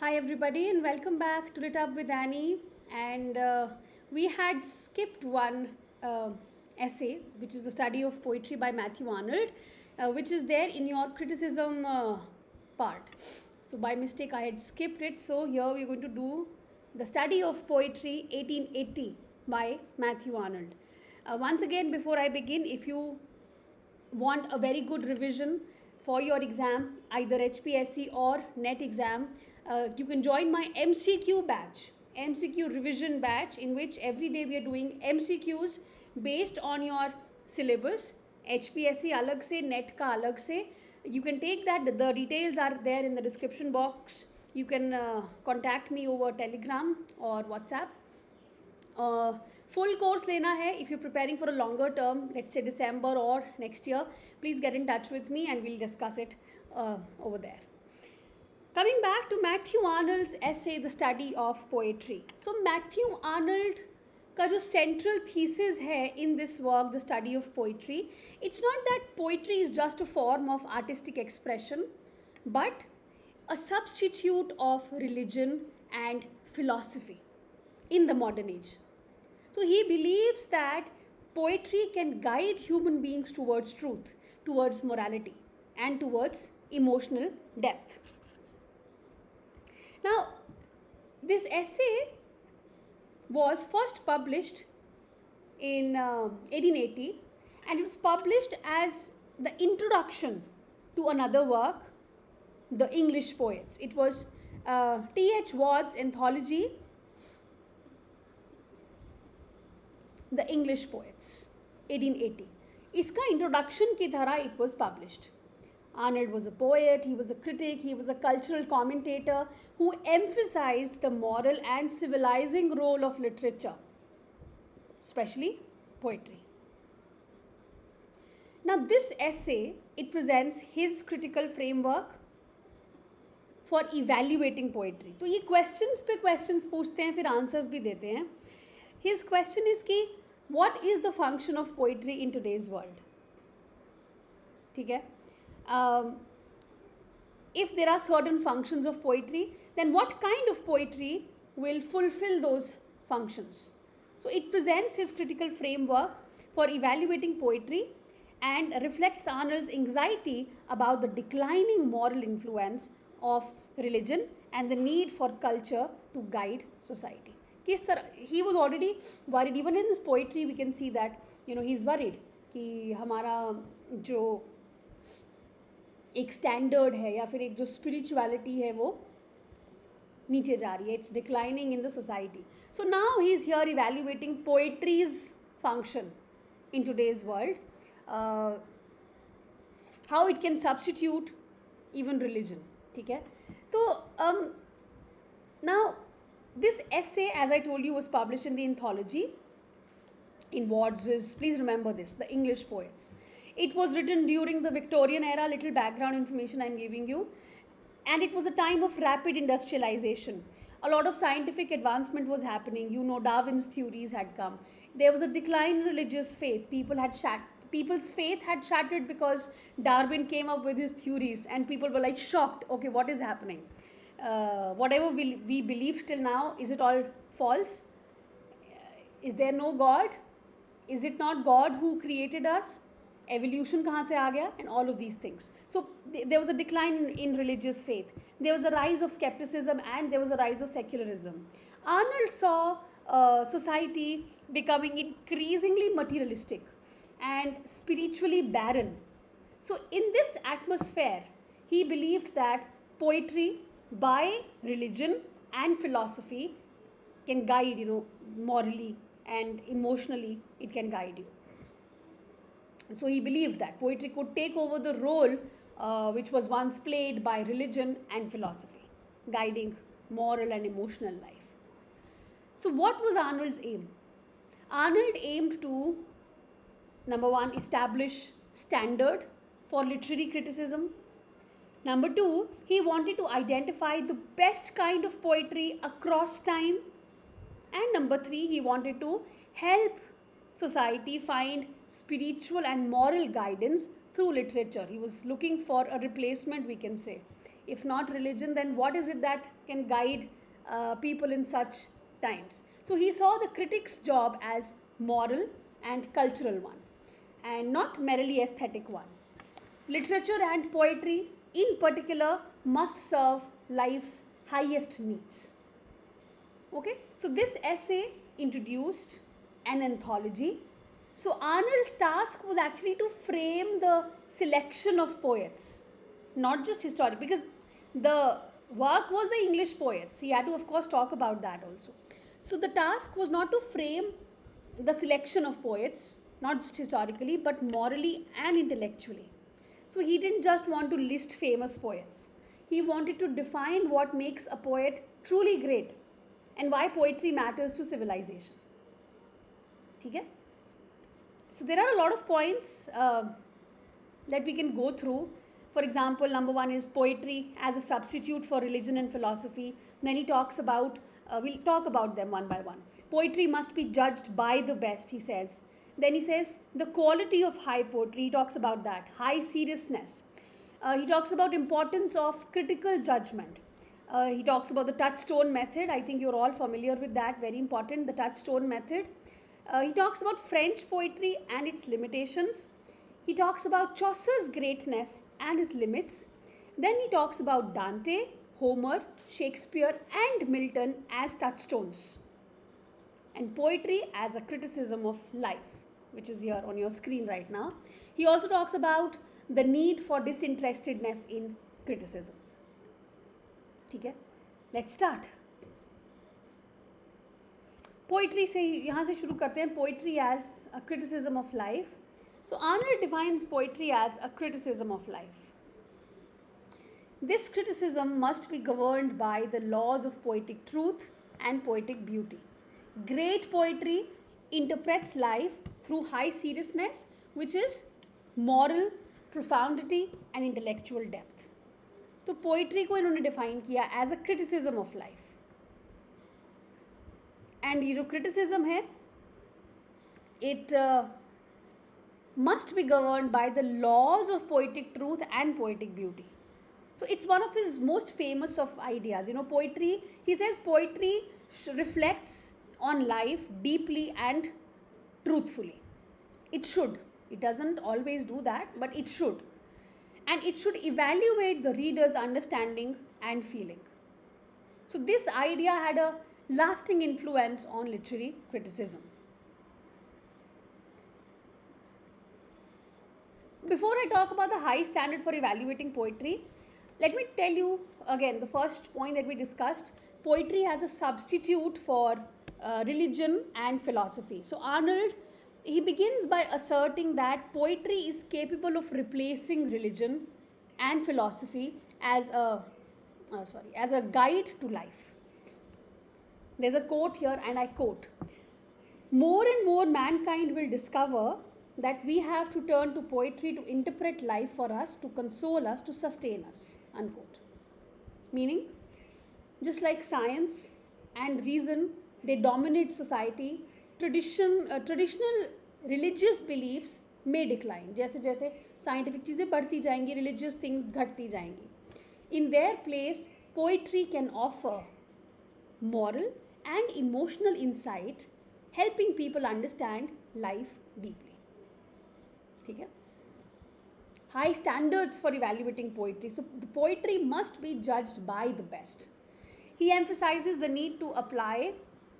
Hi, everybody, and welcome back to Lit Up with Annie. And we had skipped one essay, which is the study of poetry by Matthew Arnold, which is there in your criticism part. So, by mistake, I had skipped it. So, here we're going to do the study of poetry 1880 by Matthew Arnold. Once again, before I begin, if you want a very good revision for your exam, either HPSC or NET exam, you can join my MCQ batch, MCQ revision batch, in which every day we are doing MCQs based on your syllabus. HPSC alag se, NET ka alag se. You can take that, the details are there in the description box. You can contact me over Telegram or WhatsApp. Full course lena hai, if you're preparing for a longer term, let's say December or next year, please get in touch with me and we'll discuss it over there. Coming back to Matthew Arnold's essay, The Study of Poetry. So Matthew Arnold का जो central thesis है in this work, The Study of Poetry, it's not that poetry is just a form of artistic expression, but a substitute of religion and philosophy in the modern age. So he believes that poetry can guide human beings towards truth, towards morality, and towards emotional depth. Now, this essay was first published in 1880, and it was published as the introduction to another work, The English Poets. It was T.H. Ward's anthology, The English Poets, 1880. इसका introduction की तरह it was published. Arnold was a poet, he was a critic, he was a cultural commentator who emphasized the moral and civilizing role of literature, especially poetry. Now this essay, it presents his critical framework for evaluating poetry. तो ये questions पे questions पूछते हैं, फिर answers भी देते हैं. His question is कि what is the function of poetry in today's world? ठीक है? If there are certain functions of poetry, then what kind of poetry will fulfill those functions? So it presents his critical framework for evaluating poetry and reflects Arnold's anxiety about the declining moral influence of religion and the need for culture to guide society. He was already worried. Even in his poetry we can see that he's worried कि हमारा जो एक standard है या फिर एक जो spirituality है वो नीचे जा रही है. It's declining in the society. So now he is here evaluating poetries function in today's world, how it can substitute even religion. ठीक है, तो now this essay, as I told you, was published in the anthology in Ward's, please remember this, The English Poets. It was written during the Victorian era, little background information I'm giving you, and it was a time of rapid industrialization. A lot of scientific advancement was happening. Darwin's theories had come. There was a decline in religious faith. People's faith had shattered because Darwin came up with his theories, and people were like shocked. Okay, what is happening? Whatever we believe till now, is it all false? Is there no God? Is it not God who created us? Evolution kahan se aa gaya? And all of these things. So there was a decline in religious faith. There was a rise of skepticism and there was a rise of secularism. Arnold saw society becoming increasingly materialistic and spiritually barren. So in this atmosphere, he believed that poetry by religion and philosophy can guide, morally and emotionally, it can guide you. So he believed that poetry could take over the role which was once played by religion and philosophy, guiding moral and emotional life. So what was Arnold's aim? Arnold aimed to, number one, establish standard for literary criticism. Number two, he wanted to identify the best kind of poetry across time. And number three, he wanted to help society find spiritual and moral guidance through literature. He was looking for a replacement, we can say, If not religion, then what is it that can guide people in such times? So he saw the critic's job as moral and cultural one, and not merely aesthetic one. Literature and poetry, in particular, must serve life's highest needs. Okay, so this essay introduced an anthology. So Arnold's task was actually to frame the selection of poets, not just historic, because the work was the English poets. He had to, of course, talk about that also. So the task was not to frame the selection of poets, not just historically, but morally and intellectually. So he didn't just want to list famous poets. He wanted to define what makes a poet truly great and why poetry matters to civilization. Okay? So there are a lot of points that we can go through. For example, number one is poetry as a substitute for religion and philosophy. Then he talks about, we'll talk about them one by one. Poetry must be judged by the best, he says. Then he says the quality of high poetry, he talks about that, high seriousness. He talks about importance of critical judgment. He talks about the touchstone method. I think you're all familiar with that, very important, the touchstone method. He talks about French poetry and its limitations. He talks about Chaucer's greatness and his limits. Then he talks about Dante, Homer, Shakespeare and Milton as touchstones. And poetry as a criticism of life, which is here on your screen right now. He also talks about the need for disinterestedness in criticism. Okay, let's start. Poetry से यहाँ से शुरू करते हैं. Poetry as a criticism of life. So Arnold defines poetry as a criticism of life. This criticism must be governed by the laws of poetic truth and poetic beauty. Great poetry interprets life through high seriousness, which is moral profundity and intellectual depth. तो poetry को इन्होंने define किया as a criticism of life. And ये जो criticism है, it must be governed by the laws of poetic truth and poetic beauty. So it's one of his most famous of ideas. You know, poetry, he says poetry reflects on life deeply and truthfully. It should. It doesn't always do that, but it should. And it should evaluate the reader's understanding and feeling. So this idea had a lasting influence on literary criticism. Before I talk about the high standard for evaluating poetry, let me tell you again the first point that we discussed. Poetry as a substitute for religion and philosophy. So Arnold, he begins by asserting that poetry is capable of replacing religion and philosophy as a guide to life. There's a quote here, and I quote, "More and more mankind will discover that we have to turn to poetry to interpret life for us, to console us, to sustain us," unquote. Meaning, just like science and reason, they dominate society, traditional religious beliefs may decline. जैसे जैसे scientific चीज़ें बढ़ती जाएंगी, religious things घटती जाएंगी. In their place, poetry can offer moral and emotional insight, helping people understand life deeply. ठीक है? High standards for evaluating poetry. So the poetry must be judged by the best. He emphasizes the need to apply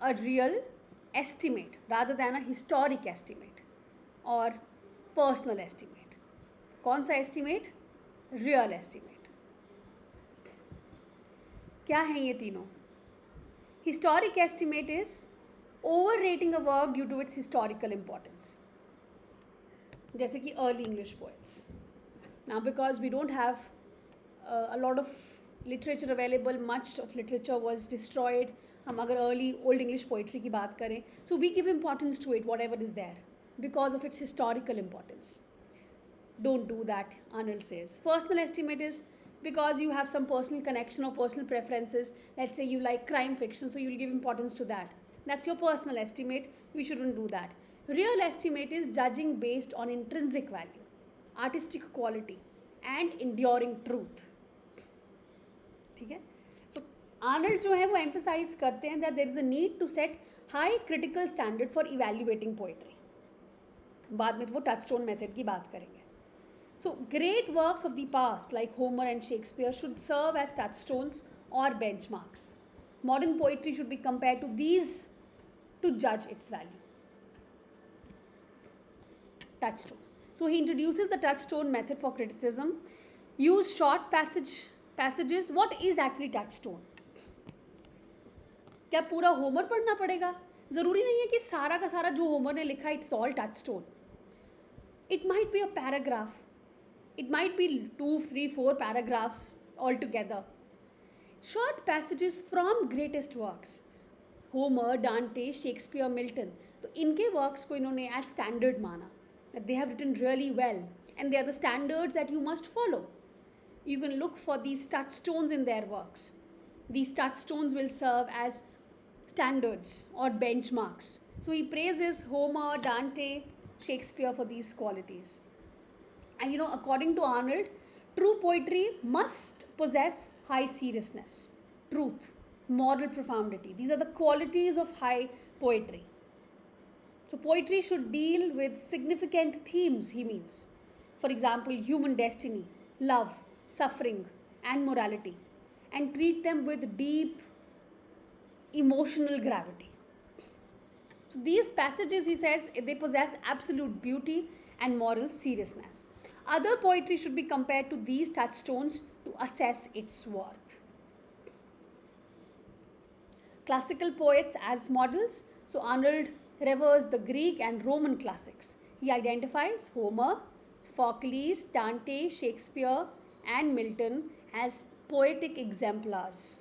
a real estimate rather than a historic estimate or personal estimate. कौन सा estimate? Real estimate. क्या हैं ये तीनों? Historic estimate is overrating a work due to its historical importance. जैसे कि early English poets. Now because we don't have a lot of literature available, much of literature was destroyed. हम अगर early old English poetry की बात करें, so we give importance to it, whatever is there, because of its historical importance. Don't do that, Arnold says. Personal estimate is because you have some personal connection or personal preferences. Let's say you like crime fiction, so you'll give importance to that. That's your personal estimate. We shouldn't do that. Real estimate is judging based on intrinsic value, artistic quality, and enduring truth. ठीक है. सो Arnold जो है वो emphasise करते हैं that there is a need to set high critical standard for evaluating poetry. बाद में वो टचस्टोन मेथड की बात करेंगे. So, great works of the past like Homer and Shakespeare should serve as touchstones or benchmarks. Modern poetry should be compared to these to judge its value. Touchstone. So, he introduces the touchstone method for criticism. Use short passages. What is actually touchstone? क्या पूरा Homer पढ़ना पड़ेगा? ज़रूरी नहीं है कि सारा का सारा जो होमर ने लिखा it's all touchstone. It might be a paragraph. It might be 2, 3, 4 paragraphs altogether. Short passages from greatest works. Homer, Dante, Shakespeare, Milton. तो इनके works को इन्होंने as standard माना. That they have written really well. And they are the standards that you must follow. You can look for these touchstones in their works. These touchstones will serve as standards or benchmarks. So he praises Homer, Dante, Shakespeare for these qualities. And you know, according to Arnold, true poetry must possess high seriousness, truth, moral profundity. These are the qualities of high poetry. So poetry should deal with significant themes, he means. For example, human destiny, love, suffering, and morality, and treat them with deep emotional gravity. So these passages, he says, they possess absolute beauty and moral seriousness. Other poetry should be compared to these touchstones to assess its worth. Classical poets as models. So Arnold reveres the Greek and Roman classics. He identifies Homer, Sophocles, Dante, Shakespeare, and Milton as poetic exemplars.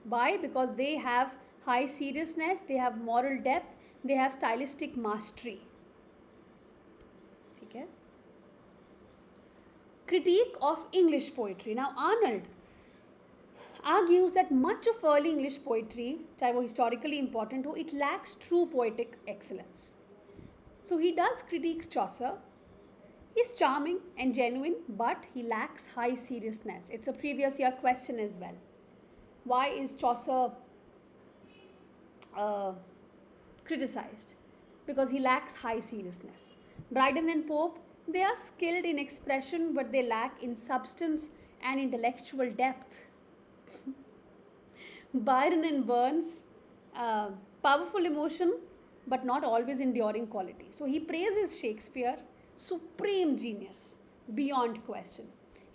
Why? Because they have high seriousness, they have moral depth, they have stylistic mastery. Okay? Critique of English poetry. Now Arnold argues that much of early English poetry, चाहे वो historically important हो, it lacks true poetic excellence. So he does critique Chaucer. He's charming and genuine, but he lacks high seriousness. It's a previous year question as well. Why is Chaucer criticized? Because he lacks high seriousness. Dryden and Pope, they are skilled in expression, but they lack in substance and intellectual depth. Byron and Burns, powerful emotion, but not always enduring quality. So he praises Shakespeare, supreme genius, beyond question.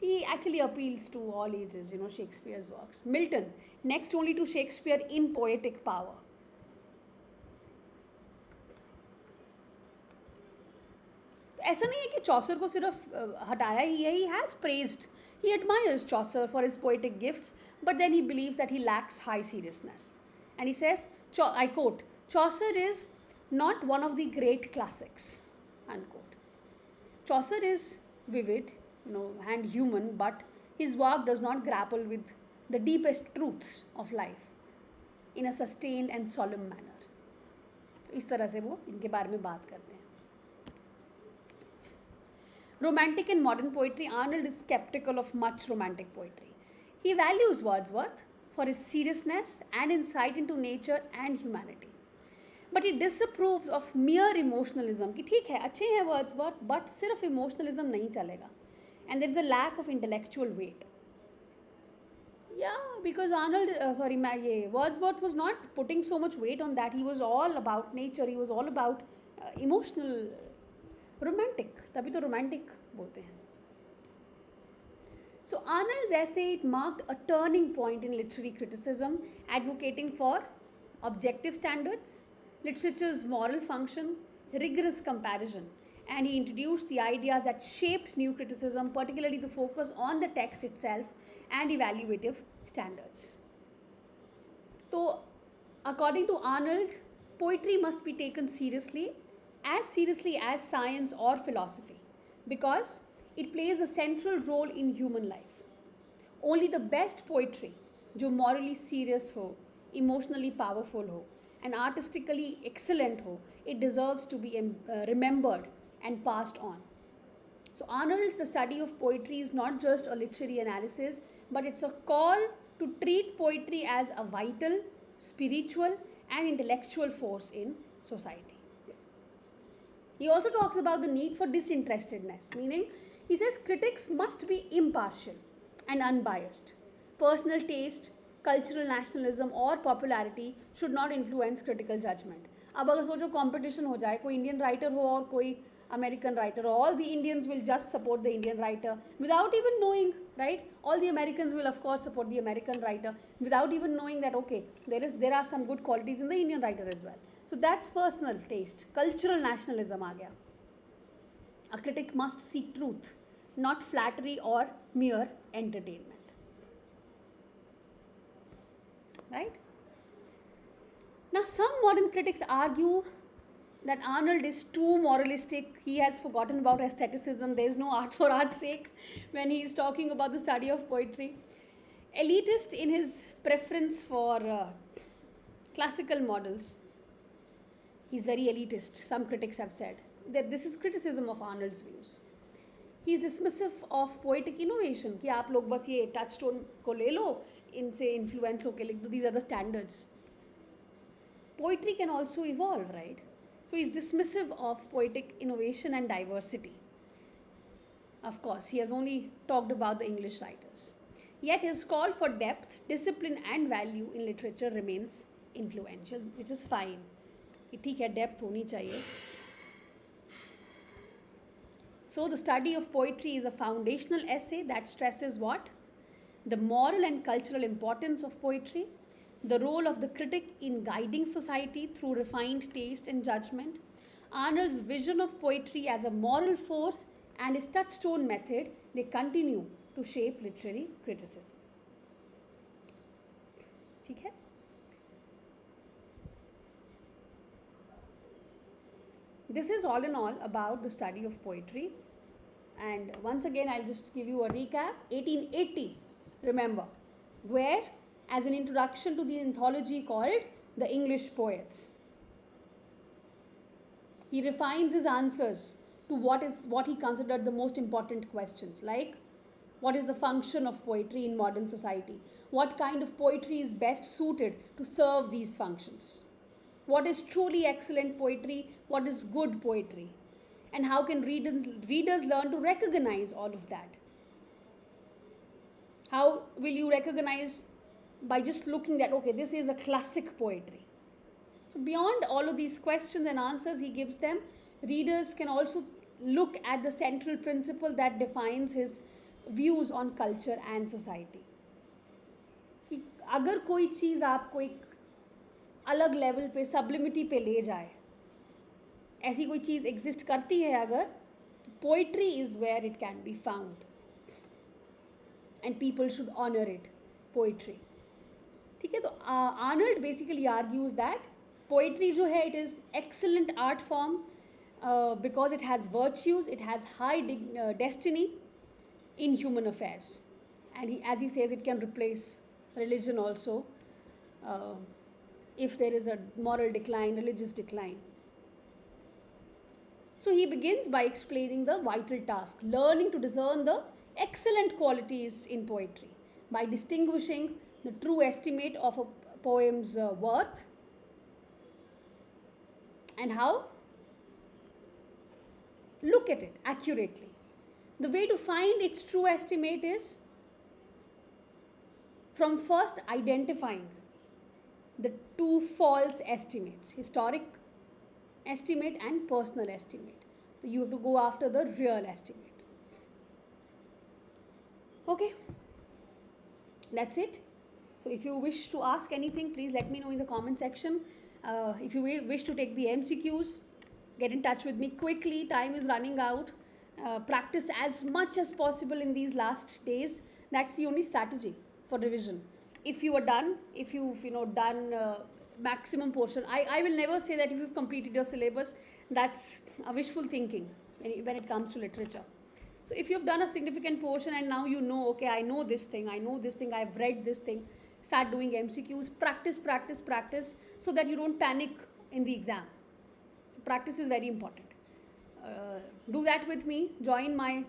He actually appeals to all ages, you know, Shakespeare's works. Milton, next only to Shakespeare in poetic power. ऐसा नहीं है कि Chaucer को सिर्फ हटाया ही है. He has praised, he admires Chaucer for his poetic gifts, but then he believes that he lacks high seriousness. And he says, I quote, Chaucer is not one of the great classics, unquote. Chaucer is vivid, you know, and human, but his work does not grapple with the deepest truths of life in a sustained and solemn manner. इस तरह से वो इनके बारे में बात करते हैं. Romantic and modern poetry, Arnold is skeptical of much romantic poetry. He values Wordsworth for his seriousness and insight into nature and humanity. But he disapproves of mere emotionalism. कि ठीक है, अच्छे हैं Wordsworth, but सिर्फ emotionalism नहीं चलेगा. And there is a lack of intellectual weight. Yeah, because Wordsworth was not putting so much weight on that. He was all about nature. He was all about emotional, romantic. तभी तो romantic बोलते हैं. So Arnold's essay, it marked a turning point in literary criticism, advocating for objective standards, literature's moral function, rigorous comparison, and he introduced the ideas that shaped new criticism, particularly the focus on the text itself and evaluative standards. So, according to Arnold, poetry must be taken seriously as science or philosophy, because it plays a central role in human life. Only the best poetry, जो morally serious हो, emotionally powerful हो, and artistically excellent ho, it deserves to be remembered and passed on. So Arnold's The Study of Poetry is not just a literary analysis, but it's a call to treat poetry as a vital, spiritual, and intellectual force in society. He also talks about the need for disinterestedness, meaning he says critics must be impartial and unbiased. Personal taste, cultural nationalism or popularity should not influence critical judgment. अब अगर सोचो competition हो जाए, कोई Indian writer हो और कोई American writer, all the Indians will just support the Indian writer without even knowing, right? All the Americans will of course support the American writer without even knowing that okay, there are some good qualities in the Indian writer as well. So that's personal taste. Cultural nationalism आ गया. A critic must seek truth, not flattery or mere entertainment. Right? Now, some modern critics argue that Arnold is too moralistic. He has forgotten about aestheticism. There is no art for art's sake when he is talking about the study of poetry. Elitist in his preference for classical models. He's very elitist, some critics have said. That this is criticism of Arnold's views. He is dismissive of poetic innovation. कि आप लोग बस ये touchstone को ले लो, इनसे influence होके लिख दो. These are the standards. Poetry can also evolve, right? So he's dismissive of poetic innovation and diversity. Of course, he has only talked about the English writers. Yet his call for depth, discipline and value in literature remains influential, which is fine. कि ठीक है, depth होनी चाहिए. So the study of poetry is a foundational essay that stresses what? The moral and cultural importance of poetry, the role of the critic in guiding society through refined taste and judgment, Arnold's vision of poetry as a moral force, and his touchstone method, they continue to shape literary criticism. ठीक है? This is all in all about the study of poetry. And once again, I'll just give you a recap. 1880, remember, where as an introduction to the anthology called The English Poets. He refines his answers to what he considered the most important questions, like what is the function of poetry in modern society? What kind of poetry is best suited to serve these functions? What is truly excellent poetry? What is good poetry? And how can readers learn to recognize all of that? How will you recognize? By just looking at, okay, this is a classic poetry. So beyond all of these questions and answers he gives them, readers can also look at the central principle that defines his views on culture and society. कि अगर कोई चीज़ आपको एक अलग level पे सब्लिमिटी पे ले जाए, ऐसी कोई चीज़ एग्जिस्ट करती है अगर, poetry is where it can be found and people should honour it. Poetry, ठीक है. तो Arnold basically argues that poetry जो है, it is excellent art form because it has virtues, it has high destiny in human affairs, and as he says, it can replace religion also if there is a moral decline, religious decline. So he begins by explaining the vital task, learning to discern the excellent qualities in poetry by distinguishing the true estimate of a poem's worth and how look at it accurately. The way to find its true estimate is from first identifying the two false estimates, historic estimate and personal estimate. So you have to go after the real estimate. Okay, that's it. So if you wish to ask anything, please let me know in the comment section. If you wish to take the MCQs, get in touch with me quickly. Time is running out. Practice as much as possible in these last days. That's the only strategy for revision. If you are done, if you've done maximum portion, I will never say that if you've completed your syllabus. That's a wishful thinking when it comes to literature. So if you've done a significant portion and now you know, okay, I know this thing, I've read this thing, start doing MCQs, practice so that you don't panic in the exam. So practice is very important. Do that with me. Join my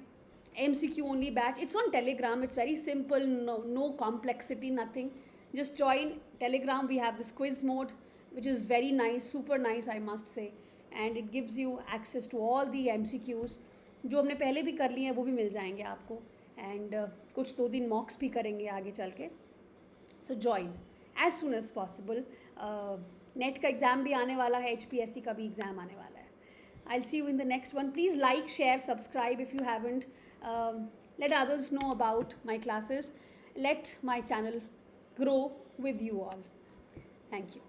MCQ only batch. It's on Telegram. It's very simple, no complexity, nothing. Just join Telegram. We have this quiz mode, which is very nice, super nice, I must say. And it gives you access to all the MCQs. जो हमने पहले भी कर लिए हैं वो भी मिल जाएंगे आपको. And कुछ 2 दिन मॉक्स भी करेंगे आगे चल के. So join as soon as possible. Net का एग्ज़ाम भी आने वाला है, HPSC का भी एग्ज़ाम आने वाला है. I'll see you in the next one. Please like, share, subscribe if you haven't. Let others know about my classes. Let my channel grow with you all. Thank you.